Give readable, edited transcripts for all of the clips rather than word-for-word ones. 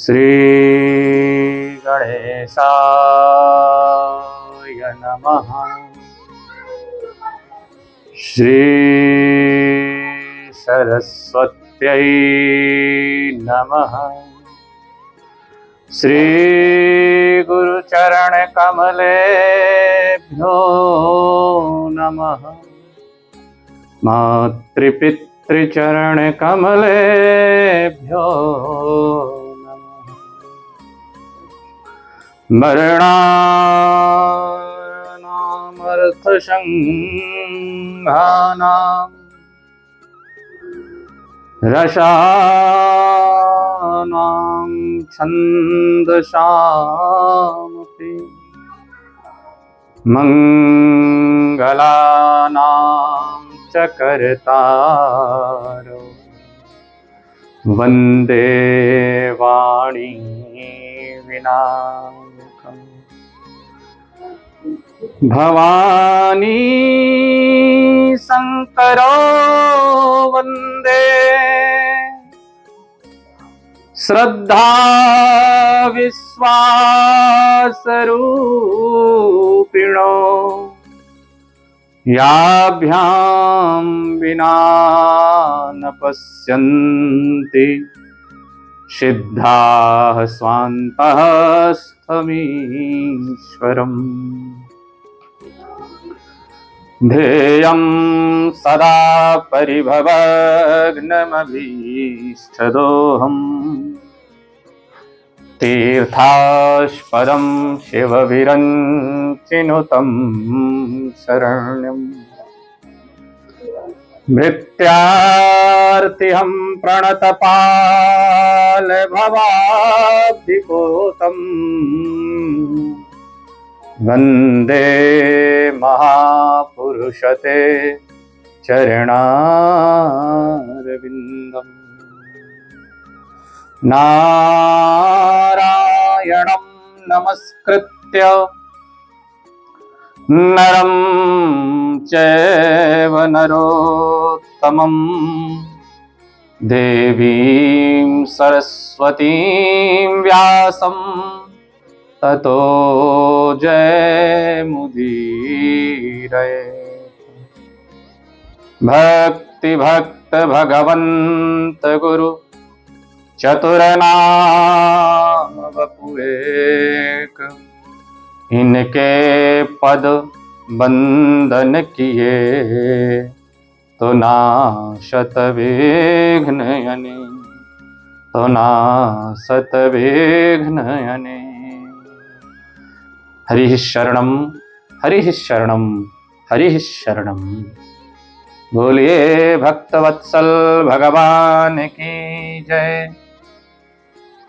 श्री गणेशाय नमः। श्री सरस्वत्यै नमः। श्री गुरुचरण कमलेभ्यो नमः। मातृपितृचरण कमलेभ्यो मरणानामर्थसंघानां रसानां छन्दसामपि मंगलानां च कर्तारो वन्दे वाणी विनायकम्। भवानी शंकरो वन्दे श्रद्धा विश्वासरूपिणो याभ्यां विना न पश्यन्ति सिद्धाः स्वान्तः स्थमीश्वरम्। ध्येयं सदा परिभवग्नमभीष्टदोहम् तीर्थास्पदं शिवविरञ्चिनुतं शरण्यम्। भृत्यार्तिहं प्रणतपालभवाब्धिपोतम् वन्दे महापुरुषते चरणारविन्दम्। नारायणं नमस्कृत्य नरं चैव नरोत्तमं देवीं सरस्वतीं व्यासं ततो जयमुदीरये। भक्तिभक्त भगवन्त गुरु चतुरनाम वपुएक इनके पद बंदन किए तो नाशत विघ्न यने तो नाशत विघ्न यने। हरिः शरणं हरिः शरणं हरिः शरणं। बोलिए भक्तवत्सल भगवान की जय।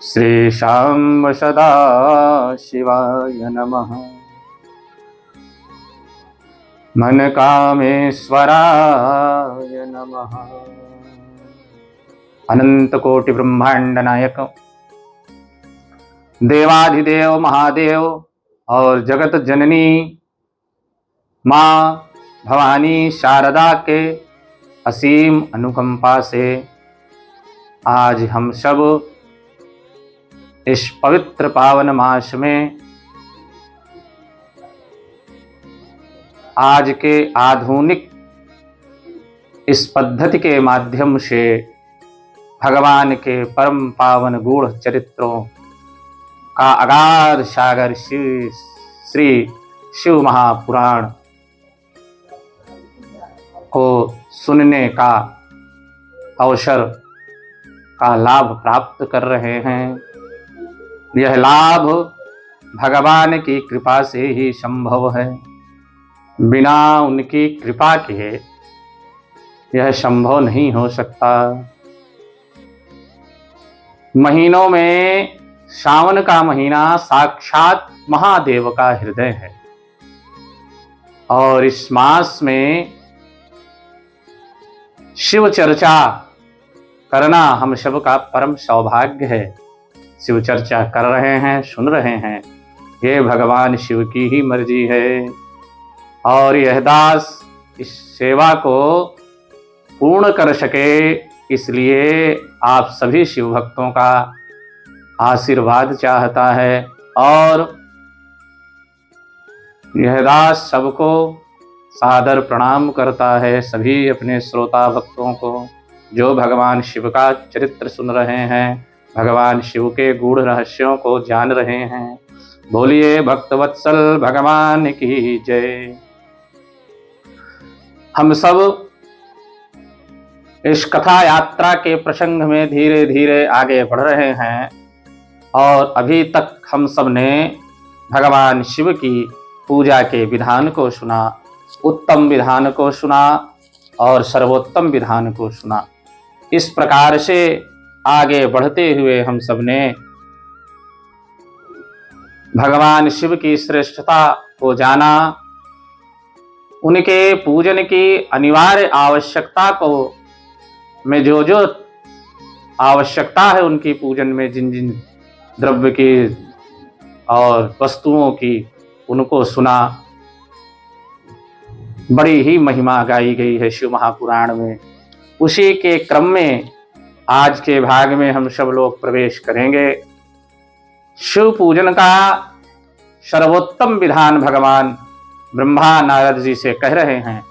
श्री शाम्ब सदा शिवाय नमः। मन कामेश्वराय नमः। अनंत कोटि ब्रह्मांड नायक देवाधिदेव महादेव और जगत जननी माँ भवानी शारदा के असीम अनुकंपा से आज हम सब इस पवित्र पावन मास में आज के आधुनिक इस पद्धति के माध्यम से भगवान के परम पावन गूढ़ चरित्रों का अगाध सागर श्री शिव महापुराण को सुनने का अवसर का लाभ प्राप्त कर रहे हैं। यह लाभ भगवान की कृपा से ही संभव है। बिना उनकी कृपा के यह संभव नहीं हो सकता। महीनों में सावन का महीना साक्षात महादेव का हृदय है और इस मास में शिव चर्चा करना हम सब का परम सौभाग्य है। शिव चर्चा कर रहे हैं, सुन रहे हैं, ये भगवान शिव की ही मर्जी है और यह दास इस सेवा को पूर्ण कर सके, इसलिए आप सभी शिव भक्तों का आशीर्वाद चाहता है। और यह दास सबको सादर प्रणाम करता है, सभी अपने श्रोता भक्तों को जो भगवान शिव का चरित्र सुन रहे हैं, भगवान शिव के गूढ़ रहस्यों को जान रहे हैं। बोलिए भक्तवत्सल भगवान की जय। हम सब इस कथा यात्रा के प्रसंग में धीरे धीरे आगे बढ़ रहे हैं और अभी तक हम सब ने भगवान शिव की पूजा के विधान को सुना, उत्तम विधान को सुना और सर्वोत्तम विधान को सुना। इस प्रकार से आगे बढ़ते हुए हम सब ने भगवान शिव की श्रेष्ठता को जाना, उनके पूजन की अनिवार्य आवश्यकता को में जो जो आवश्यकता है उनकी पूजन में, जिन जिन द्रव्य की और वस्तुओं की, उनको सुना। बड़ी ही महिमा गाई गई है शिव महापुराण में। उसी के क्रम में आज के भाग में हम सब लोग प्रवेश करेंगे। शिव पूजन का सर्वोत्तम विधान भगवान ब्रह्मा नारद जी से कह रहे हैं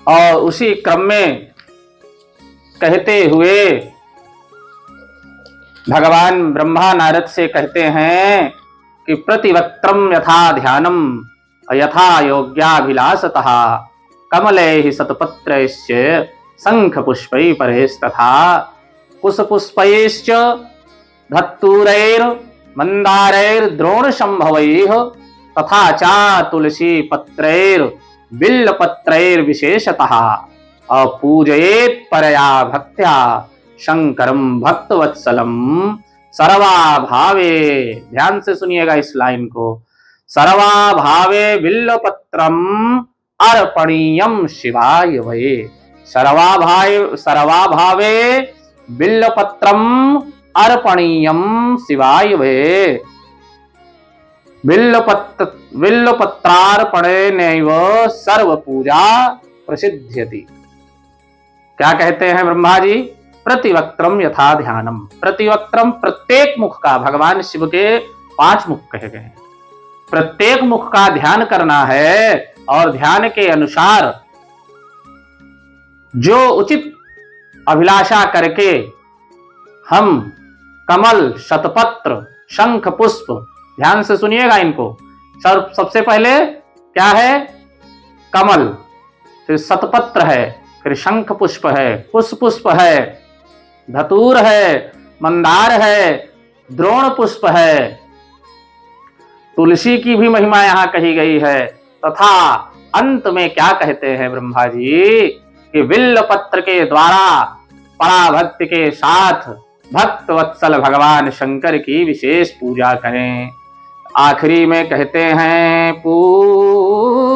और उसी क्रम में कहते हुए भगवान ब्रह्मा नारद से कहते हैं कि प्रतिवक्त्रम यथा ध्यानम यथा योग्याभिलाषतः कमलैः शतपत्रैश्च शंख पुष्पैः परेस्तथा कुशपुष्पैश्च धत्तूरैर् मंदारैर् द्रोण संभवैः तथा चा तुलसी पत्रैर् बिल्ल पत्रैर् विशेषतः अपूजयेत् परया भक्त्या शंकरम भक्तवत्सलम सर्वा भावे। ध्यान से सुनिएगा इस लाइन को। सर्वा भावे बिल्ल पत्रम अर्पणीयम शिवाय वै। सर्वा भावे बिल्ल पत्रम अर्पणीयम शिवाय वै। बिल्ल पत्रार्पणेनैव सर्व पूजा प्रसिद्ध्यति। क्या कहते हैं ब्रह्मा जी? प्रतिवक्त्रम यथा ध्यानम। प्रतिवक्त्रम प्रत्येक मुख का, भगवान शिव के 5 मुख कहे गए हैं, प्रत्येक मुख का ध्यान करना है और ध्यान के अनुसार जो उचित अभिलाषा करके हम कमल, शतपत्र, शंख पुष्प, ध्यान से सुनिएगा इनको। सबसे पहले क्या है? कमल, फिर शतपत्र है, फिर शंख पुष्प है, पुष्प है, धतूर है, मंदार है, द्रोण पुष्प है, तुलसी की भी महिमा यहां कही गई है। तथा अंत में क्या कहते हैं ब्रह्मा जी कि बिल्व पत्र के द्वारा पराभक्ति के साथ भक्त वत्सल भगवान शंकर की विशेष पूजा करें। आखिरी में कहते हैं पूजयेत्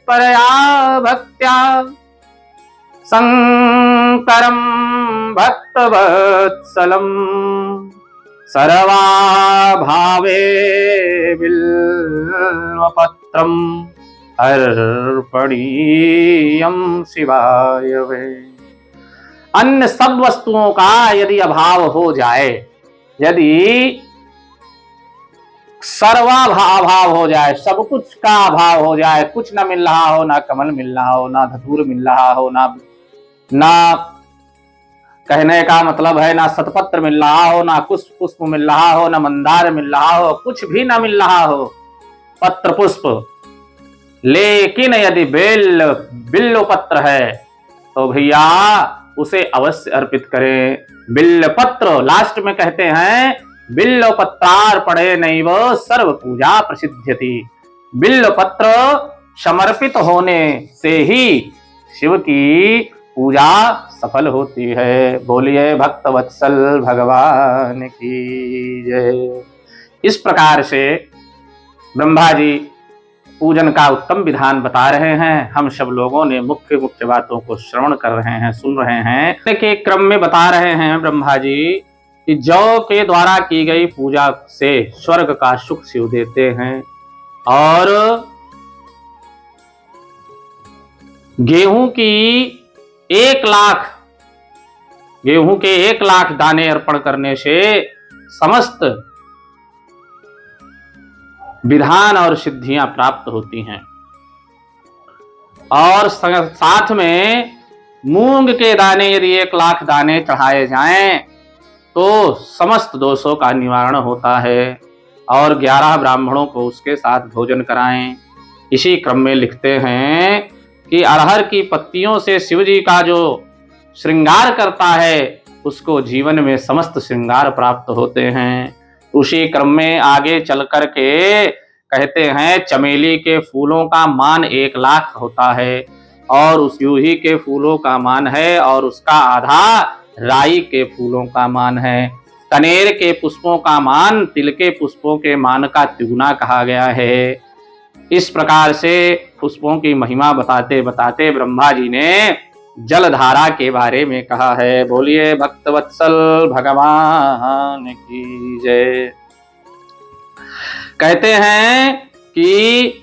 परया भक्त्या शंकरम भक्तवत्सलम सर्वा भावे बिल्वपत्रम अर्पणीयम शिवाय वै। अन्य सब वस्तुओं का यदि अभाव हो जाए, यदि सर्वाभाव हो जाए, सब कुछ का अभाव हो जाए, कुछ ना मिल रहा हो, ना कमल मिल रहा हो, ना धतूर मिल रहा हो, ना कहने का मतलब है ना शतपत्र मिल रहा हो, ना पुष्प मिल रहा हो, ना मंदार मिल रहा हो, कुछ भी ना मिल रहा हो, पत्र पुष्प, लेकिन यदि बिल्व पत्र है तो भैया उसे अवश्य अर्पित करें। बिल्व पत्र लास्ट में कहते हैं बिल्व पत्रार्पणेनैव सर्व पूजा प्रसिद्ध्यति। बिल्व पत्र समर्पित होने से ही शिव की पूजा सफल होती है। बोलिए भक्तवत्सल भगवान की जय। इस प्रकार से ब्रह्मा जी पूजन का उत्तम विधान बता रहे हैं। हम सब लोगों ने मुख्य मुख्य बातों को श्रवण कर रहे हैं, सुन रहे हैं। के क्रम में बता रहे हैं ब्रह्मा जी कि जौ के द्वारा की गई पूजा से स्वर्ग का सुख शिव देते हैं और गेहूं की 1 लाख गेहूं के 1,00,000 दाने अर्पण करने से समस्त विधान और सिद्धियां प्राप्त होती हैं। और साथ में मूंग के दाने यदि 1,00,000 दाने चढ़ाए जाएं तो समस्त दोषों का निवारण होता है। और 11 ब्राह्मणों को उसके साथ भोजन कराएं। इसी क्रम में लिखते हैं कि अरहर की पत्तियों से शिव जी का जो श्रृंगार करता है उसको जीवन में समस्त श्रृंगार प्राप्त होते हैं। उसी क्रम में आगे चल कर के कहते हैं चमेली के फूलों का मान 1,00,000 होता है और उस जूही के फूलों का मान है और उसका आधा राई के फूलों का मान है। कनेर के पुष्पों का मान तिल के पुष्पों के मान का तिगुना कहा गया है। इस प्रकार से पुष्पों की महिमा बताते बताते ब्रह्मा जी ने जलधारा के बारे में कहा है। बोलिए भक्तवत्सल भगवान की जय। कहते हैं कि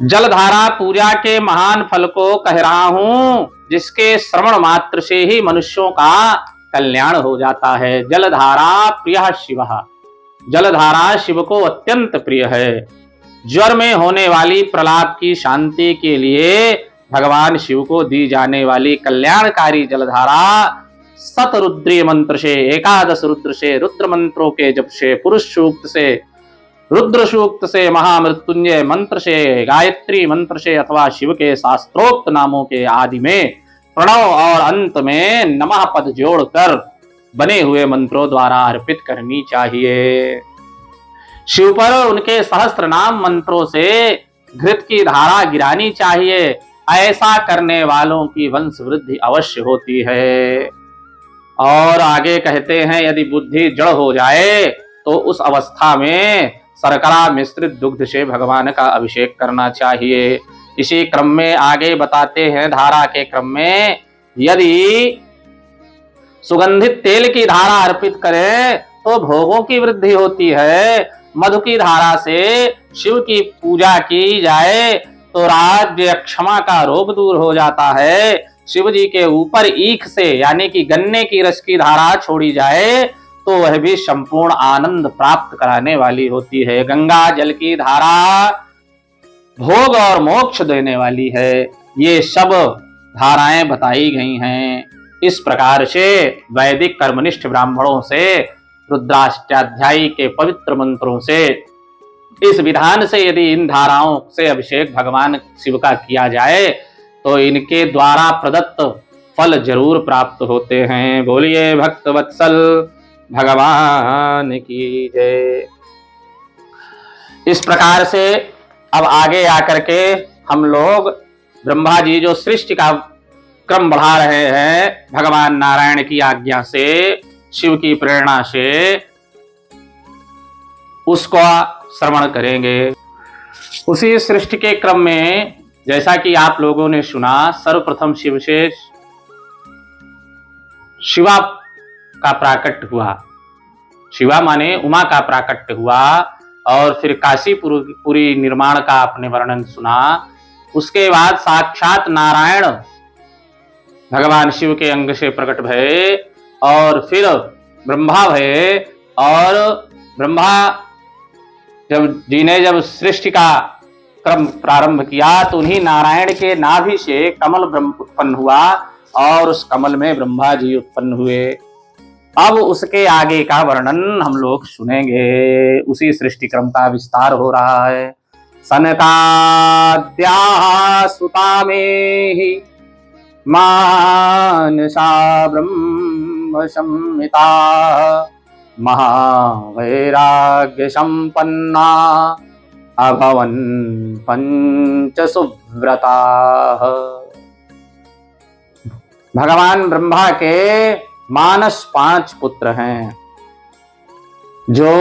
जलधारा पूजा के महान फल को कह रहा हूं, जिसके श्रवण मात्र से ही मनुष्यों का कल्याण हो जाता है। जलधारा प्रिय शिव, जलधारा शिव को अत्यंत प्रिय है। ज्वर में होने वाली प्रलाप की शांति के लिए भगवान शिव को दी जाने वाली कल्याणकारी जलधारा शतरुद्रीय मंत्र से, 11 रुद्र से, रुद्र मंत्रों के जप से, पुरुष सूक्त से, रुद्र सूक्त से, महामृत्युंजय मंत्र से, गायत्री मंत्र से अथवा शिव के शास्त्रोक्त नामों के आदि में प्रणव और अंत में नमः पद जोड़कर बने हुए मंत्रों द्वारा अर्पित करनी चाहिए। शिव पर उनके सहस्त्र नाम मंत्रों से घृत की धारा गिरानी चाहिए। ऐसा करने वालों की वंश वृद्धि अवश्य होती है। और आगे कहते हैं यदि बुद्धि जड़ हो जाए तो उस अवस्था में शर्करा मिश्रित दुग्ध से भगवान का अभिषेक करना चाहिए। इसी क्रम में आगे बताते हैं धारा के क्रम में यदि सुगंधित तेल की धारा अर्पित करें तो भोगों की वृद्धि होती है। मधु की धारा से शिव की पूजा की जाए तो राज्य क्षमा का रोग दूर हो जाता है। शिव जी के ऊपर ईख से यानी कि गन्ने की रस की धारा छोड़ी जाए तो वह भी संपूर्ण आनंद प्राप्त कराने वाली होती है। गंगा जल की धारा भोग और मोक्ष देने वाली है। ये सब धाराएं बताई गई हैं। इस प्रकार से वैदिक कर्मनिष्ठ ब्राह्मणों से रुद्राष्टाध्यायी के पवित्र मंत्रों से इस विधान से यदि इन धाराओं से अभिषेक भगवान शिव का किया जाए तो इनके द्वारा प्रदत्त फल जरूर प्राप्त होते हैं। बोलिए भक्त वत्सल भगवान की जय। इस प्रकार से अब आगे आकर के हम लोग ब्रह्मा जी जो सृष्टि का क्रम बढ़ा रहे हैं भगवान नारायण की आज्ञा से, शिव की प्रेरणा से, उसको श्रवण करेंगे। उसी सृष्टि के क्रम में जैसा कि आप लोगों ने सुना, सर्वप्रथम शिव से शिवा का प्राकट्य हुआ। शिवा माने उमा का प्राकट्य हुआ और फिर काशीपुरी निर्माण का आपने वर्णन सुना। उसके बाद साक्षात नारायण भगवान शिव के अंग से प्रकट भये और फिर ब्रह्मा भये। और ब्रह्मा जब सृष्टि का क्रम प्रारंभ किया तो उन्हीं नारायण के नाभि से कमल ब्रह्म उत्पन्न हुआ और उस कमल में ब्रह्मा जी उत्पन्न हुए। अब उसके आगे का वर्णन हम लोग सुनेंगे। उसी सृष्टि क्रम का विस्तार हो रहा है। सनकाद्याः सुतामेहि मानसा ब्रह्म संहिता महावैराग्य संपन्ना अभवन् पंच सुव्रता। भगवान ब्रह्मा के मानस 5 पुत्र हैं जो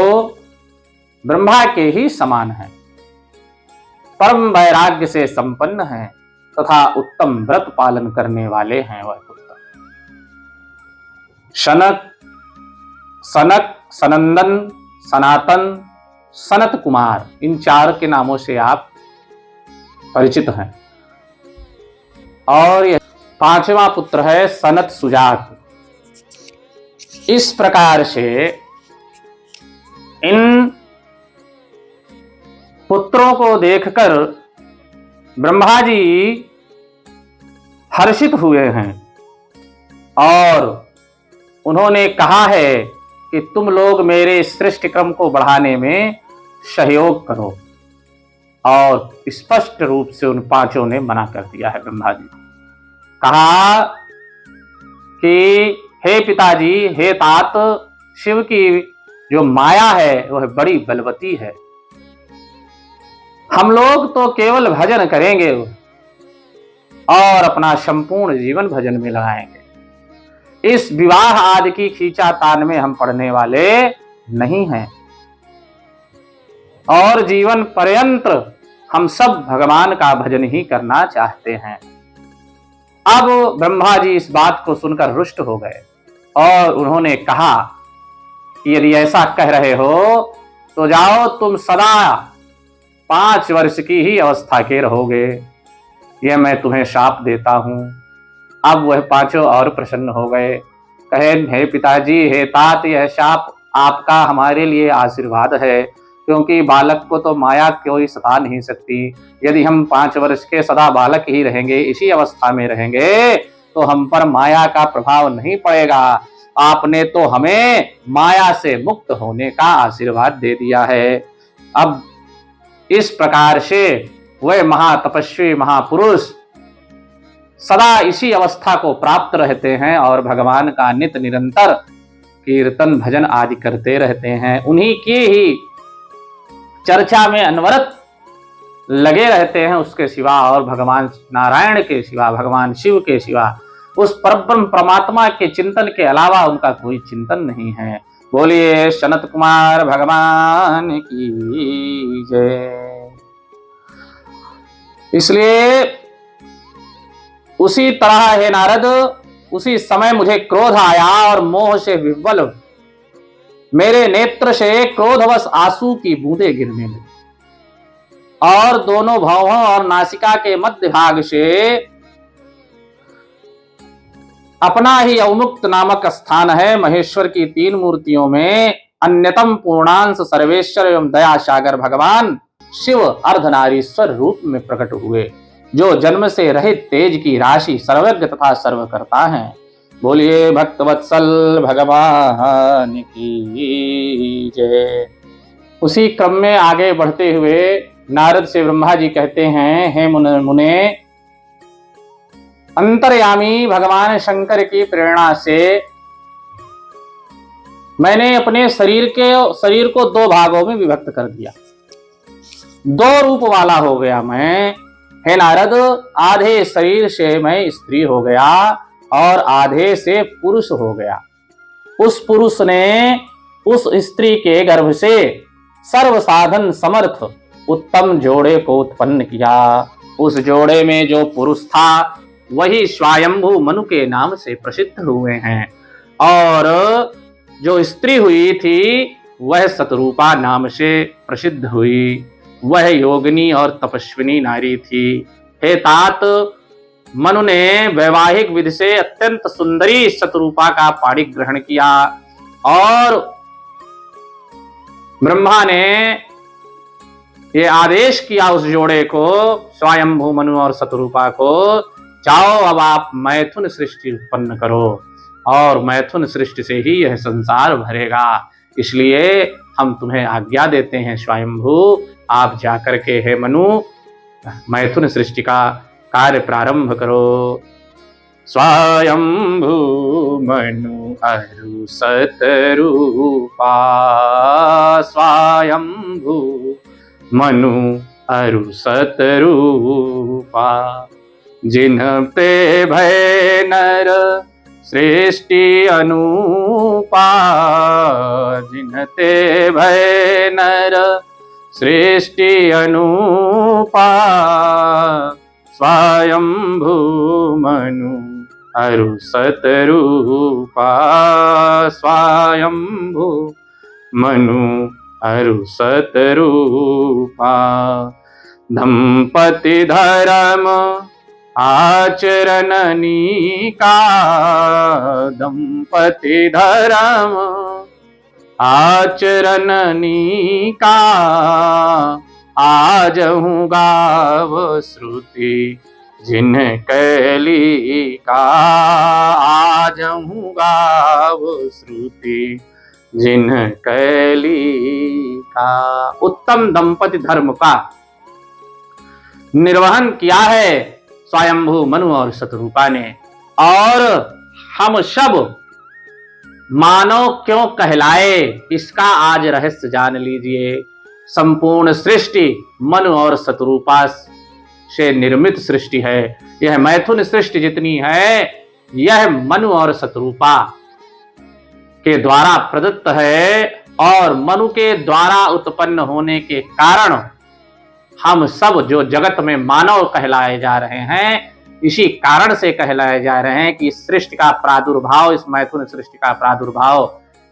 ब्रह्मा के ही समान हैं, परम वैराग्य से संपन्न हैं तथा उत्तम व्रत पालन करने वाले हैं। वह पुत्र सनक, सनंदन, सनातन, सनत कुमार, इन 4 के नामों से आप परिचित हैं। और पांचवा पुत्र है सनत सुजात। इस प्रकार से इन पुत्रों को देखकर ब्रह्मा जी हर्षित हुए हैं और उन्होंने कहा है कि तुम लोग मेरे सृष्टि क्रम को बढ़ाने में सहयोग करो। और स्पष्ट रूप से उन पांचों ने मना कर दिया है। ब्रह्मा जी कहा कि हे पिताजी, हे तात, शिव की जो माया है वह बड़ी बलवती है। हम लोग तो केवल भजन करेंगे और अपना संपूर्ण जीवन भजन में लगाएंगे। इस विवाह आदि की खींचातान में हम पड़ने वाले नहीं हैं और जीवन पर्यंत हम सब भगवान का भजन ही करना चाहते हैं। अब ब्रह्मा जी इस बात को सुनकर रुष्ट हो गए और उन्होंने कहा कि यदि ऐसा कह रहे हो तो जाओ, तुम सदा 5 वर्ष की ही अवस्था के रहोगे, यह मैं तुम्हें शाप देता हूं। अब वह पांचों और प्रसन्न हो गए, कहे हे पिताजी, हे तात, यह शाप आपका हमारे लिए आशीर्वाद है, क्योंकि बालक को तो माया कोई सता नहीं सकती। यदि हम 5 वर्ष के सदा बालक ही रहेंगे, इसी अवस्था में रहेंगे, तो हम पर माया का प्रभाव नहीं पड़ेगा। आपने तो हमें माया से मुक्त होने का आशीर्वाद दे दिया है। अब इस प्रकार से वह महातपस्वी महापुरुष सदा इसी अवस्था को प्राप्त रहते हैं और भगवान का नित निरंतर कीर्तन भजन आदि करते रहते हैं। उन्हीं की ही चर्चा में अनवरत लगे रहते हैं। उसके सिवा और भगवान नारायण के सिवा, भगवान शिव के सिवा, उस परब्रह्म परमात्मा के चिंतन के अलावा उनका कोई चिंतन नहीं है। बोलिए सनत कुमार भगवान की जय। इसलिए उसी तरह हे नारद, उसी समय मुझे क्रोध आया और मोह से विह्वल मेरे नेत्र से क्रोधवश आंसू की बूंदें गिरने लगी और दोनों भौहों और नासिका के मध्य भाग से अपना ही अवमुक्त नामक स्थान है, महेश्वर की 3 मूर्तियों में अन्यतम पूर्णांश सर्वेश्वर एवं दया सागर भगवान शिव अर्धनारीश्वर रूप में प्रकट हुए, जो जन्म से रहित तेज की राशि, सर्वज्ञ तथा सर्वकर्ता हैं। बोलिए भक्तवत्सल भगवान की जय। उसी क्रम में आगे बढ़ते हुए नारद से ब्रह्मा जी कहते हैं, हे मुने, अंतर्यामी भगवान शंकर की प्रेरणा से मैंने अपने शरीर को 2 भागों में विभक्त कर दिया, 2 रूप वाला हो गया मैं। हे नारद, आधे शरीर से मैं स्त्री हो गया और आधे से पुरुष हो गया। उस पुरुष ने उस स्त्री के गर्भ से सर्व साधन समर्थ उत्तम जोड़े को उत्पन्न किया। उस जोड़े में जो पुरुष था वही स्वयंभू मनु के नाम से प्रसिद्ध हुए हैं और जो स्त्री हुई थी वह शतरूपा नाम से प्रसिद्ध हुई। वह योगिनी और तपस्विनी नारी थी। हे तात, मनु ने वैवाहिक विधि से अत्यंत सुंदरी शतरूपा का पाणिग्रहण किया और ब्रह्मा ने ये आदेश किया उस जोड़े को, स्वयंभू मनु और शतरूपा को, जाओ अब आप मैथुन सृष्टि उत्पन्न करो और मैथुन सृष्टि से ही यह संसार भरेगा। इसलिए हम तुम्हें आज्ञा देते हैं स्वयंभू, आप जाकर के हे मनु मैथुन सृष्टि का कार्य प्रारंभ करो। स्वयंभू मनु अरु शतरूपा, स्वयंभू मनु अरु शतरूपा, जिन पे भय नर सृष्टि अनुपा, जिन ते भय नर सृष्टि अनुपा, स्वयंभू मनु अरु शतरूपा, स्वयंभू मनु अरु शतरूपा, दंपति धर्म आचरणनी का दंपति धर्म, आचरणनी का आज हूँ गाव श्रुति जिन कैली का, आज हूँ गाव श्रुति जिन कैली का। उत्तम दंपति धर्म का निर्वहन किया है स्वयंभू मनु और शतरूपा ने। और हम सब मानव क्यों कहलाए, इसका आज रहस्य जान लीजिए। संपूर्ण सृष्टि मनु और शतरूपा से निर्मित सृष्टि है। यह मैथुन सृष्टि जितनी है, यह मनु और शतरूपा के द्वारा प्रदत्त है। और मनु के द्वारा उत्पन्न होने के कारण हम सब जो जगत में मानव कहलाए जा रहे हैं, इसी कारण से कहलाए जा रहे हैं कि इस सृष्टि का प्रादुर्भाव, इस मैथुन सृष्टि का प्रादुर्भाव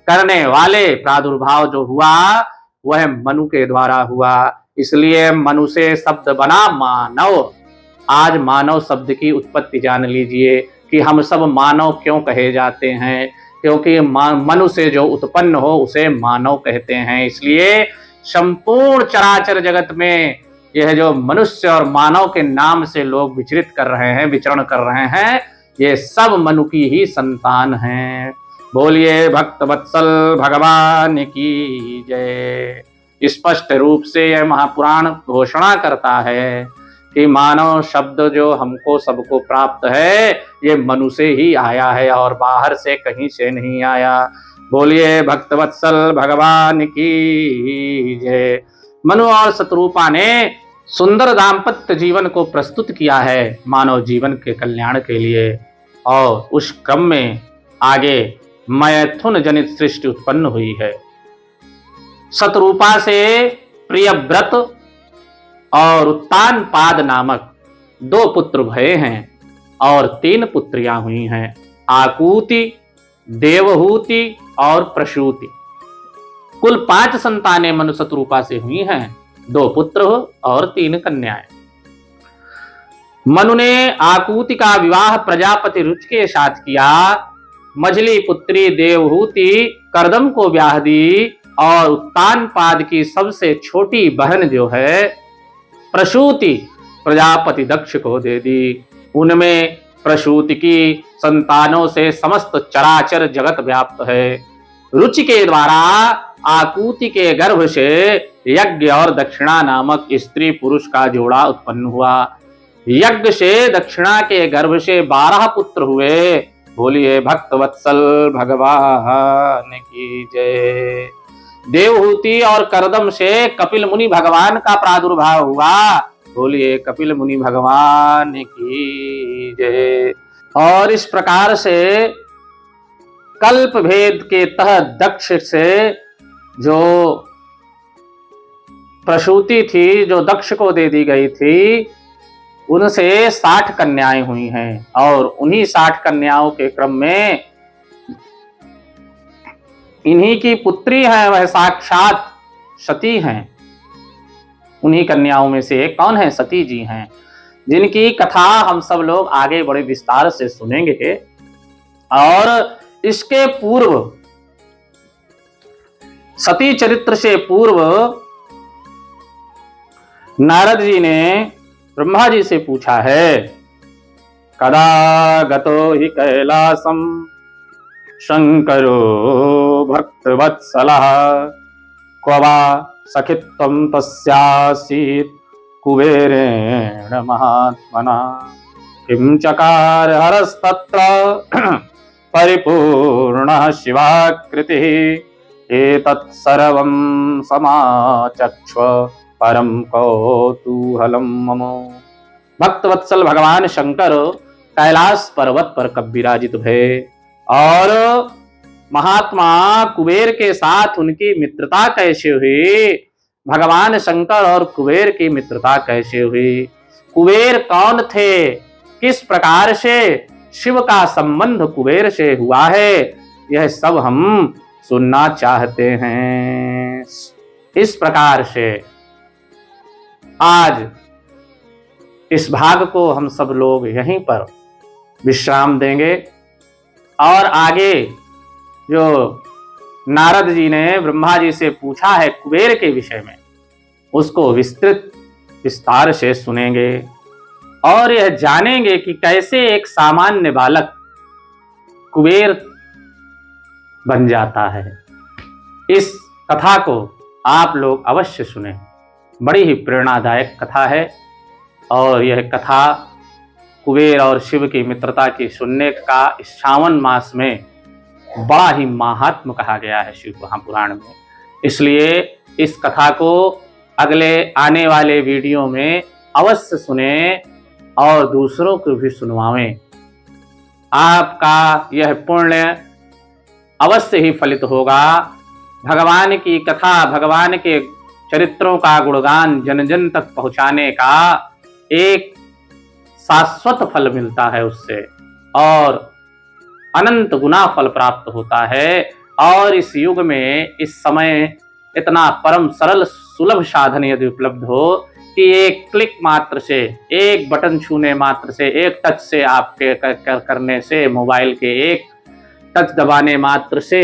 करने वाले प्रादुर्भाव जो हुआ वह मनु के द्वारा हुआ। इसलिए मनु से शब्द बना मानव। आज मानव शब्द की उत्पत्ति जान लीजिए कि हम सब मानव क्यों कहे जाते हैं, क्योंकि मनु से जो उत्पन्न हो उसे मानव कहते हैं। इसलिए संपूर्ण चराचर जगत में यह जो मनुष्य और मानव के नाम से लोग विचरण कर रहे हैं, ये सब मनु की ही संतान हैं। बोलिए भक्त वत्सल भगवान की जय। स्पष्ट रूप से यह महापुराण घोषणा करता है कि मानव शब्द जो हमको सबको प्राप्त है, ये मनु से ही आया है और बाहर से कहीं से नहीं आया। बोलिए भक्त वत्सल भगवान की जय। मनु और शतरूपा ने सुंदर दाम्पत्य जीवन को प्रस्तुत किया है मानव जीवन के कल्याण के लिए। और उस क्रम में आगे मैथुन जनित सृष्टि उत्पन्न हुई है। शतरूपा से प्रियव्रत और उत्तानपाद नामक 2 पुत्र भये हैं और 3 पुत्रियां हुई हैं, आकूति, देवहूति और प्रसूति। कुल 5 संतानें मनु शतरूपा से हुई हैं, 2 पुत्र और 3 कन्याएं। मनु ने आकूति का विवाह प्रजापति रुचि के साथ किया। मझली पुत्री देवहूति कर्दम को ब्याह दी और उत्तानपाद की सबसे छोटी बहन जो है प्रसूति प्रजापति दक्ष को दे दी। उनमें प्रसूति की संतानों से समस्त चराचर जगत व्याप्त है। रुचि के द्वारा आकूति के गर्भ से यज्ञ और दक्षिणा नामक स्त्री पुरुष का जोड़ा उत्पन्न हुआ। यज्ञ से दक्षिणा के गर्भ से 12 पुत्र हुए। बोलिए भक्त वत्सल भगवान की जय। देवहूति और करदम से कपिल मुनि भगवान का प्रादुर्भाव हुआ। बोलिए कपिल मुनि भगवान की जय। और इस प्रकार से कल्प भेद के तहत दक्ष से जो प्रसूति थी, जो दक्ष को दे दी गई थी, उनसे 60 कन्याएं हुई हैं। और उन्हीं 60 कन्याओं के क्रम में इन्हीं की पुत्री है, वह साक्षात सती हैं। उन्हीं कन्याओं में से एक कौन है? सती जी हैं, जिनकी कथा हम सब लोग आगे बड़े विस्तार से सुनेंगे। और इसके पूर्व, सती चरित्र से पूर्व, नारद जी ने ब्रह्मा जी से पूछा है, कदा गतो हि कैलासम शंकरो भक्तवत्सलः क्व वा सखित्वं तस्यासीत् कुबेरेण महात्मना किं चकार हरस्तत्र परिपूर्णः शिवाकृतिः एतत् सर्वं समाचक्ष्व परम कौतूहलम मम। भक्तवत्सल भगवान शंकर कैलाश पर्वत पर कब विराजित भये और महात्मा कुबेर के साथ उनकी मित्रता कैसे हुई? भगवान शंकर और कुबेर की मित्रता कैसे हुई? कुबेर कौन थे? किस प्रकार से शिव का संबंध कुबेर से हुआ है? यह सब हम सुनना चाहते हैं। इस प्रकार से आज इस भाग को हम सब लोग यहीं पर विश्राम देंगे और आगे जो नारद जी ने ब्रह्मा जी से पूछा है कुबेर के विषय में, उसको विस्तृत विस्तार से सुनेंगे और यह जानेंगे कि कैसे एक सामान्य बालक कुबेर बन जाता है। इस कथा को आप लोग अवश्य सुने, बड़ी ही प्रेरणादायक कथा है। और यह कथा कुबेर और शिव की मित्रता की सुनने का इस श्रावण मास में बड़ा ही महात्म कहा गया है शिव महापुराण में। इसलिए इस कथा को अगले आने वाले वीडियो में अवश्य सुने और दूसरों को भी सुनवाएं। आपका यह पुण्य अवश्य ही फलित होगा। भगवान की कथा, भगवान के चरित्रों का गुणगान जन जन तक पहुंचाने का एक शाश्वत फल मिलता है उससे, और अनंत गुना फल प्राप्त होता है। और इस युग में, इस समय इतना परम सरल सुलभ साधन यदि उपलब्ध हो कि एक क्लिक मात्र से, एक बटन छूने मात्र से, एक टच से, आपके करने से, मोबाइल के एक टच दबाने मात्र से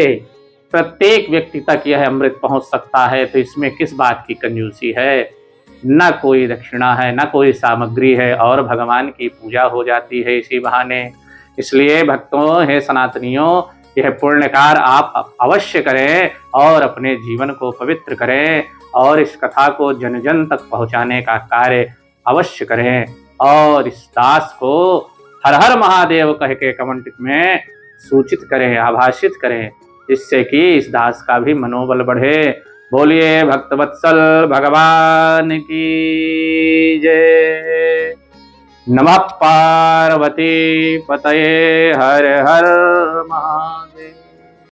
प्रत्येक व्यक्ति तक यह अमृत पहुंच सकता है, तो इसमें किस बात की कंजूसी है? न कोई दक्षिणा है, न कोई सामग्री है, और भगवान की पूजा हो जाती है इसी बहाने। इसलिए भक्तों, हे सनातनियों, यह पुण्य कार्य आप अवश्य करें और अपने जीवन को पवित्र करें और इस कथा को जन जन तक पहुंचाने का कार्य अवश्य करें। और इस दास को हर हर महादेव कह के कमेंट में सूचित करें, आभाषित करें, जिससे कि इस दास का भी मनोबल बढ़े। बोलिए भक्तवत्सल भगवान की जय। नमः पार्वती पतये हर हर महादेव।